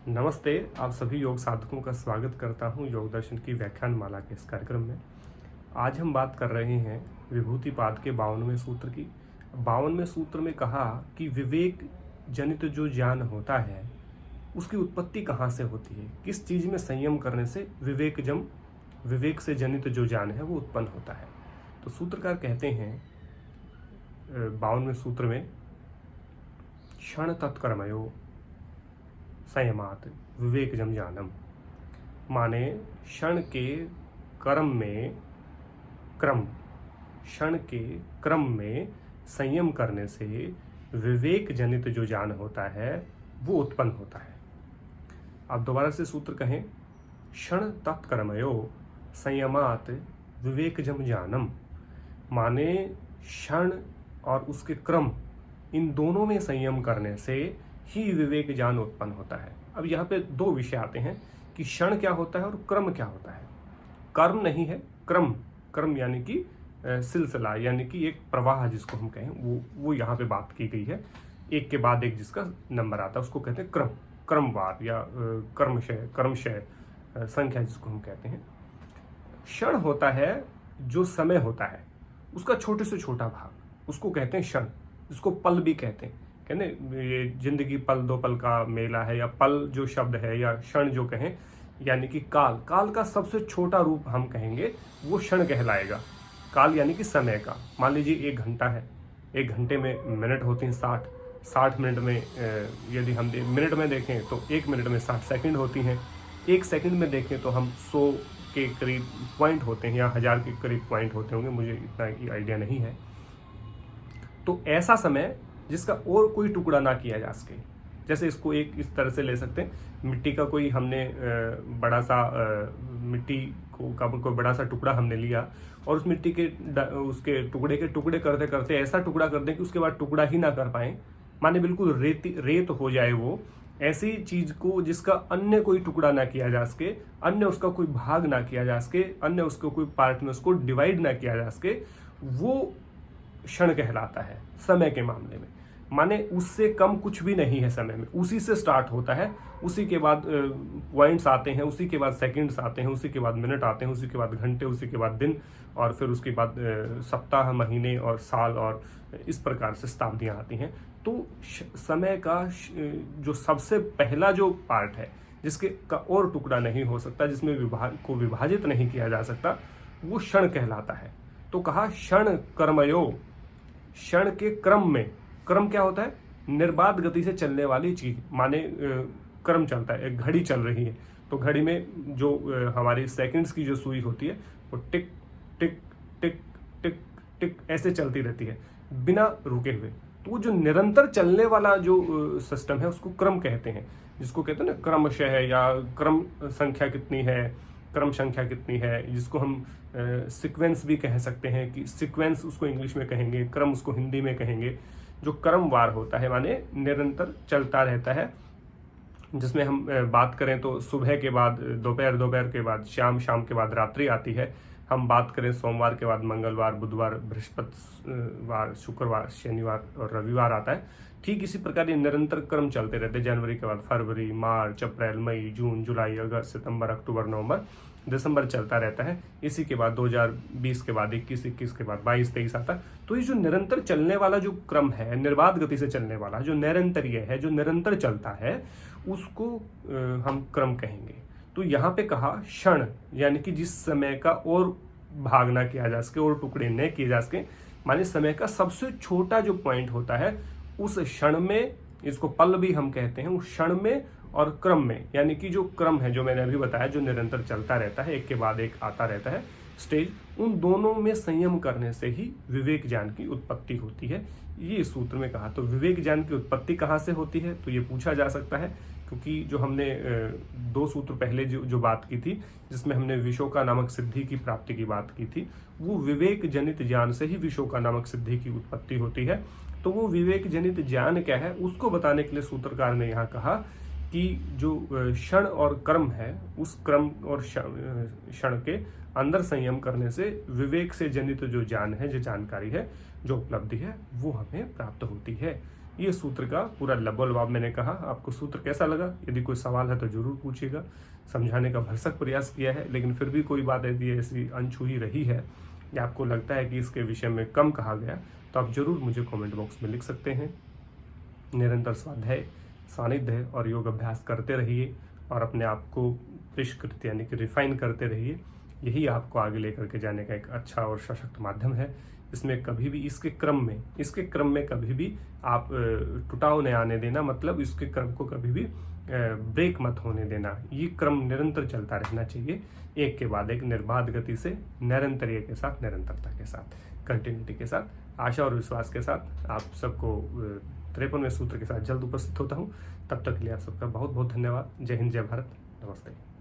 नमस्ते। आप सभी योग साधकों का स्वागत करता हूं योग दर्शन की व्याख्यान माला के इस कार्यक्रम में। आज हम बात कर रहे हैं विभूतिपाद के 52वें सूत्र की। 52वें सूत्र में कहा कि विवेक जनित जो ज्ञान होता है उसकी उत्पत्ति कहाँ से होती है, किस चीज़ में संयम करने से विवेक से जनित जो ज्ञान है वो उत्पन्न होता है। तो सूत्रकार कहते हैं 52वें सूत्र में, क्षण तत्कर्मयो संयमात विवेकजम ज्ञानम, माने क्षण के क्रम में संयम करने से विवेक जनित जो ज्ञान होता है वो उत्पन्न होता है। आप दोबारा से सूत्र कहें, क्षण तत्कर्मयो संयमात विवेकजम ज्ञानम, माने क्षण और उसके क्रम, इन दोनों में संयम करने से ही विवेक ज्ञान उत्पन्न होता है। अब यहाँ पे दो विषय आते हैं कि क्षण क्या होता है और क्रम क्या होता है। कर्म नहीं है, क्रम यानी कि सिलसिला, यानी कि एक प्रवाह जिसको हम कहें, वो यहाँ पे बात की गई है। एक के बाद एक जिसका नंबर आता है उसको कहते हैं क्रमवार या क्रमशः संख्या जिसको हम कहते हैं। क्षण होता है जो समय होता है उसका छोटे से छोटा भाग, उसको कहते हैं क्षण, जिसको पल भी कहते हैं। कहने ये जिंदगी पल दो पल का मेला है, या पल जो शब्द है या क्षण जो कहें, यानी कि काल का सबसे छोटा रूप हम कहेंगे वो क्षण कहलाएगा। काल यानी कि समय का। मान लीजिए 1 घंटा है, 1 घंटे में मिनट होती हैं 60 मिनट में, यदि हम मिनट में देखें तो 1 मिनट में 60 सेकंड होती हैं। 1 सेकंड में देखें तो हम 100 के करीब पॉइंट होते हैं या 1000 के करीब पॉइंट होते होंगे, मुझे इतना की आइडिया नहीं है। तो ऐसा समय जिसका और कोई टुकड़ा ना किया जा सके, जैसे इसको एक इस तरह से ले सकते हैं, मिट्टी का कोई हमने बड़ा सा मिट्टी का कोई बड़ा सा टुकड़ा हमने लिया और उस मिट्टी के उसके टुकड़े करते करते ऐसा टुकड़ा कर दें कि उसके बाद टुकड़ा ही ना कर पाए, माने बिल्कुल रेत हो जाए वो। ऐसी चीज को जिसका अन्य कोई टुकड़ा ना किया जा सके, अन्य उसका कोई भाग ना किया जा सके, अन्य उसको कोई पार्ट में उसको डिवाइड ना किया जा सके, वो क्षण कहलाता है समय के मामले में। माने उससे कम कुछ भी नहीं है समय में, उसी से स्टार्ट होता है, उसी के बाद पॉइंट्स आते हैं, उसी के बाद सेकंड्स आते हैं, उसी के बाद मिनट आते हैं, उसी के बाद घंटे, उसी के बाद दिन, और फिर उसके बाद सप्ताह, महीने और साल, और इस प्रकार से शताब्दियां आती हैं। तो समय का जो सबसे पहला जो पार्ट है, जिसके का और टुकड़ा नहीं हो सकता, जिसमें विभाजित नहीं किया जा सकता, वो क्षण कहलाता है। तो कहा क्षण कर्मयो, क्षण के क्रम क्या होता है? निर्बाध गति से चलने वाली चीज, माने क्रम चलता है, एक घड़ी चल रही है तो घड़ी में जो हमारी सेकंड्स की जो सुई होती है वो टिक टिक टिक टिक टिक ऐसे चलती रहती है बिना रुके हुए। तो वो जो निरंतर चलने वाला जो सिस्टम है उसको क्रम कहते हैं, जिसको कहते हैं ना क्रमशः, या क्रम संख्या कितनी है, क्रम संख्या कितनी है, जिसको हम सीक्वेंस भी कह सकते हैं कि सीक्वेंस उसको इंग्लिश में कहेंगे, क्रम उसको हिंदी में कहेंगे। जो क्रमवार होता है माने निरंतर चलता रहता है, जिसमें हम बात करें तो सुबह के बाद दोपहर के बाद शाम के बाद रात्रि आती है। हम बात करें सोमवार के बाद मंगलवार, बुधवार, बृहस्पतिवार, शुक्रवार, शनिवार और रविवार आता है। ठीक इसी प्रकार ये निरंतर क्रम चलते रहते हैं। जनवरी के बाद फरवरी, मार्च, अप्रैल, मई, जून, जुलाई, अगस्त, सितंबर, अक्टूबर, नवंबर, दिसंबर चलता रहता है। इसी के बाद 2020 के बाद 21 के बाद 22-23 आता है। तो ये जो निरंतर चलने वाला जो क्रम है, निर्बाध गति से चलने वाला जो निरंतरीय है, जो निरंतर चलता है, उसको हम क्रम कहेंगे। तो यहाँ पे कहा क्षण, यानी कि जिस समय का और भाग ना किया जा सके और टुकड़े न किए जा सके, माने समय का सबसे छोटा जो पॉइंट होता है उस क्षण में, इसको पल भी हम कहते हैं, उस क्षण में और क्रम में, यानी कि जो क्रम है जो मैंने अभी बताया, जो निरंतर चलता रहता है, एक के बाद एक आता रहता है स्टेज, उन दोनों में संयम करने से ही विवेक ज्ञान की उत्पत्ति होती है। ये इस सूत्र में कहा। तो विवेक ज्ञान की उत्पत्ति कहाँ से होती है, तो ये पूछा जा सकता है, क्योंकि जो हमने 2 सूत्र पहले जो बात की थी, जिसमें हमने विशोका नामक सिद्धि की प्राप्ति की बात की थी, वो विवेक जनित ज्ञान से ही विशोका नामक सिद्धि की उत्पत्ति होती है। तो वो विवेक जनित ज्ञान क्या है उसको बताने के लिए सूत्रकार ने यहाँ कहा कि जो क्षण और कर्म है, उस क्रम और क्षण के अंदर संयम करने से विवेक से जनित जो ज्ञान है, जो जानकारी है, जो उपलब्धि है, वो हमें प्राप्त होती है। ये सूत्र का पूरा लबोलबाब मैंने कहा। आपको सूत्र कैसा लगा? यदि कोई सवाल है तो ज़रूर पूछिएगा। समझाने का भरसक प्रयास किया है, लेकिन फिर भी कोई बात यदि ऐसी अनछुई रही है या आपको लगता है कि इसके विषय में कम कहा गया, तो आप ज़रूर मुझे कमेंट बॉक्स में लिख सकते हैं। निरंतर स्वाध्याय, सानिध्य और योग अभ्यास करते रहिए और अपने आप को परिष्कृत यानी कि रिफाइन करते रहिए। यही आपको आगे लेकर के जाने का एक अच्छा और सशक्त माध्यम है। इसमें कभी भी इसके क्रम में कभी भी आप टुटाव नहीं आने देना, मतलब इसके क्रम को कभी भी ब्रेक मत होने देना। ये क्रम निरंतर चलता रहना चाहिए, एक के बाद एक निर्बाध गति से, निरंतर्य के साथ, निरंतरता के साथ, कंटिन्यूटी के साथ। आशा और विश्वास के साथ आप सबको 53वें सूत्र के साथ जल्द उपस्थित होता हूँ। तब तक के लिए आप सबका बहुत बहुत धन्यवाद। जय हिंद, जय भारत, नमस्ते।